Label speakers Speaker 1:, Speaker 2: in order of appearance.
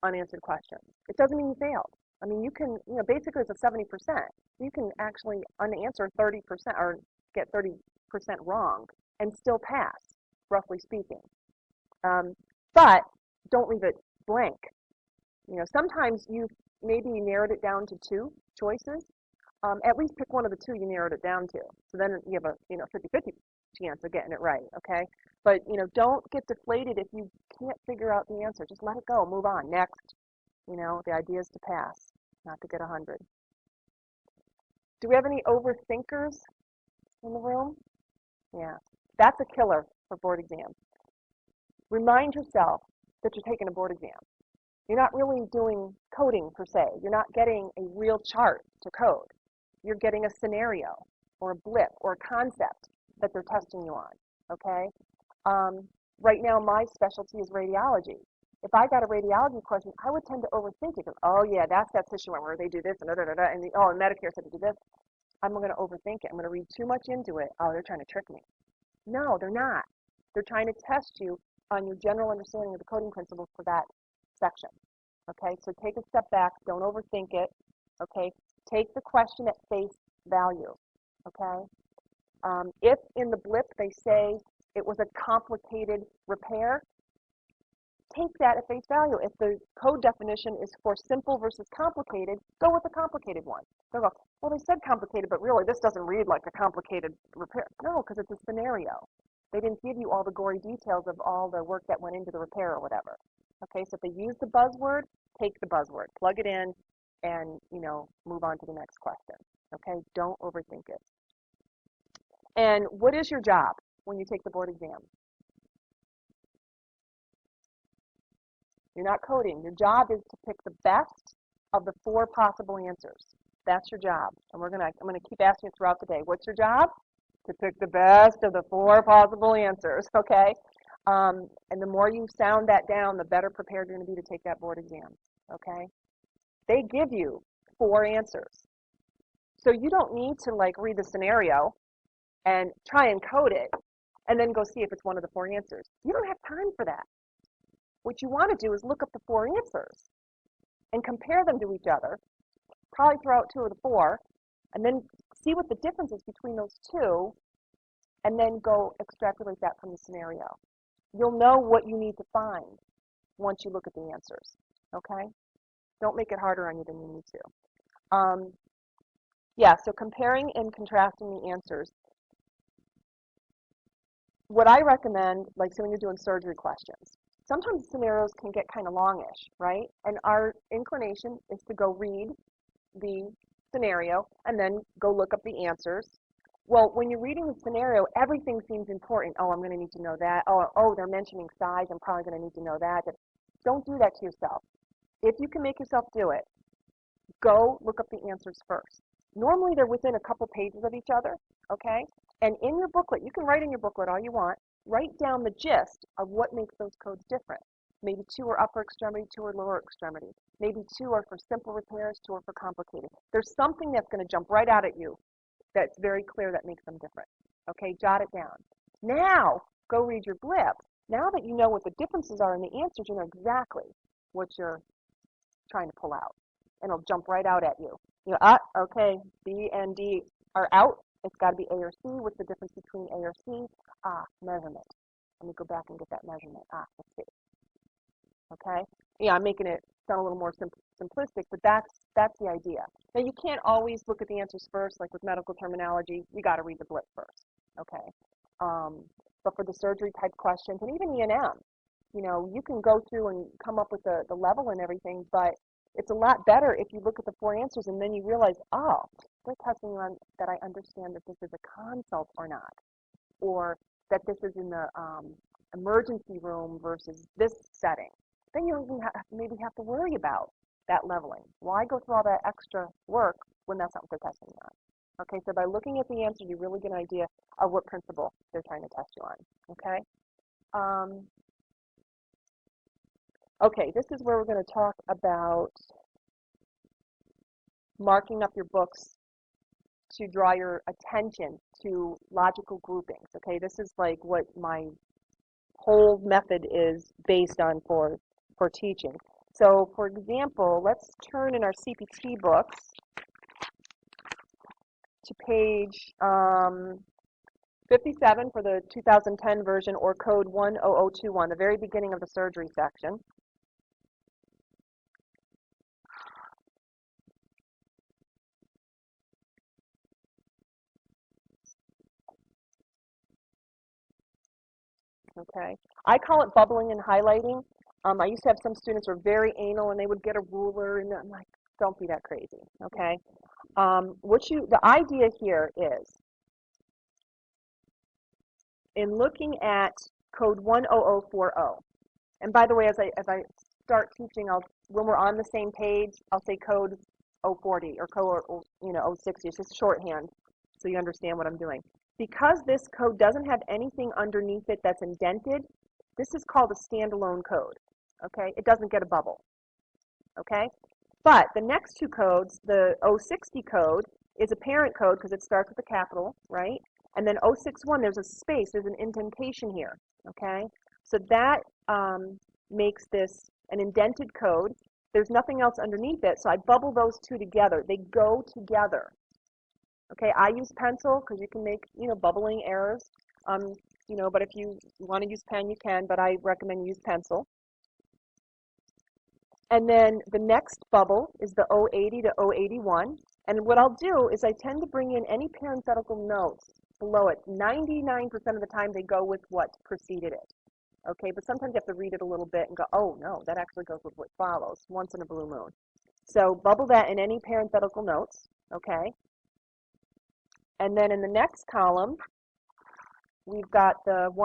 Speaker 1: unanswered questions. It doesn't mean you failed. I mean, you can, basically it's a 70%. You can actually unanswer 30% or get 30% wrong and still pass, roughly speaking. But don't leave it blank. Sometimes you maybe narrowed it down to 2 choices. At least pick one of the 2 you narrowed it down to. So then you have a 50-50 chance of getting it right, okay? But don't get deflated if you can't figure out the answer. Just let it go, move on, next. The idea is to pass, not to get 100. Do we have any overthinkers in the room? Yeah, that's a killer for board exams. Remind yourself that you're taking a board exam. You're not really doing coding per se. You're not getting a real chart to code. You're getting a scenario or a blip or a concept that they're testing you on, okay? Right now, my specialty is radiology. If I got a radiology question, I would tend to overthink it. Oh, yeah, that's that tissue one where they do this and da-da-da-da, and Medicare said to do this. I'm going to overthink it. I'm going to read too much into it. Oh, they're trying to trick me. No, they're not. They're trying to test you on your general understanding of the coding principles for that section. Okay, so take a step back. Don't overthink it. Okay, take the question at face value. Okay, if in the blip they say it was a complicated repair, take that at face value. If the code definition is for simple versus complicated, go with the complicated one. They'll go, well, they said complicated, but really this doesn't read like a complicated repair. No, because it's a scenario. They didn't give you all the gory details of all the work that went into the repair or whatever. Okay, so if they use the buzzword, take the buzzword, plug it in, and move on to the next question. Okay, don't overthink it. And what is your job when you take the board exam? You're not coding. Your job is to pick the best of the 4 possible answers. That's your job. And I'm gonna keep asking you throughout the day. What's your job? To pick the best of the 4 possible answers. Okay. And the more you sound that down, the better prepared you're going to be to take that board exam. Okay. They give you 4 answers, so you don't need to read the scenario and try and code it, and then go see if it's one of the 4 answers. You don't have time for that. What you want to do is look up the 4 answers and compare them to each other, probably throw out 2 of the 4, and then see what the difference is between those 2, and then go extrapolate that from the scenario. You'll know what you need to find once you look at the answers, okay? Don't make it harder on you than you need to. Yeah, so comparing and contrasting the answers. What I recommend, say when you're doing surgery questions, sometimes scenarios can get kind of longish, right? And our inclination is to go read the scenario and then go look up the answers. Well, when you're reading the scenario, everything seems important. Oh, I'm going to need to know that. Oh, they're mentioning size. I'm probably going to need to know that. Don't do that to yourself. If you can make yourself do it, go look up the answers first. Normally, they're within a couple pages of each other, okay? And in your booklet, you can write in your booklet all you want. Write down the gist of what makes those codes different. Maybe 2 are upper extremity, 2 are lower extremity. Maybe 2 are for simple repairs, 2 are for complicated. There's something that's going to jump right out at you that's very clear that makes them different. Okay, jot it down. Now, go read your blip. Now that you know what the differences are in the answers, you know exactly what you're trying to pull out. And it'll jump right out at you. Okay, B and D are out. It's got to be A or C. What's the difference between A or C? Measurement. Let me go back and get that measurement. Let's see. Okay? Yeah, I'm making it sound a little more simplistic, but that's the idea. Now, you can't always look at the answers first, like with medical terminology. You got to read the blip first. Okay? But for the surgery type questions, and even E&M, you can go through and come up with the level and everything, but it's a lot better if you look at the 4 answers and then you realize, oh, they're testing on that I understand that this is a consult or not, or that this is in the emergency room versus this setting. Then you don't even maybe have to worry about that leveling. Why go through all that extra work when that's not what they're testing on? Okay, so by looking at the answer, you really get an idea of what principle they're trying to test you on. Okay. Okay, this is where we're going to talk about marking up your books to draw your attention to logical groupings. Okay, this is like what my whole method is based on for teaching. So, for example, let's turn in our CPT books to page 57 for the 2010 version, or code 10021, the very beginning of the surgery section. Okay, I call it bubbling and highlighting. I used to have some students who were very anal, and they would get a ruler, and I'm like, don't be that crazy, okay? The idea here is, in looking at code 10040, and by the way, as I start teaching, when we're on the same page, I'll say code 040 or code 060. It's just shorthand, so you understand what I'm doing. Because this code doesn't have anything underneath it that's indented, this is called a standalone code. Okay, it doesn't get a bubble. Okay, but the next two codes, the 060 code is a parent code because it starts with a capital, right? And then 061, there's a space, there's an indentation here. Okay, so that makes this an indented code. There's nothing else underneath it, so I bubble those two together. They go together. Okay, I use pencil because you can make, bubbling errors. But if you want to use pen, you can, but I recommend you use pencil. And then the next bubble is the 080 to 081. And what I'll do is I tend to bring in any parenthetical notes below it. 99% of the time they go with what preceded it. Okay, but sometimes you have to read it a little bit and go, oh no, that actually goes with what follows, once in a blue moon. So bubble that in any parenthetical notes, okay? And then in the next column, we've got the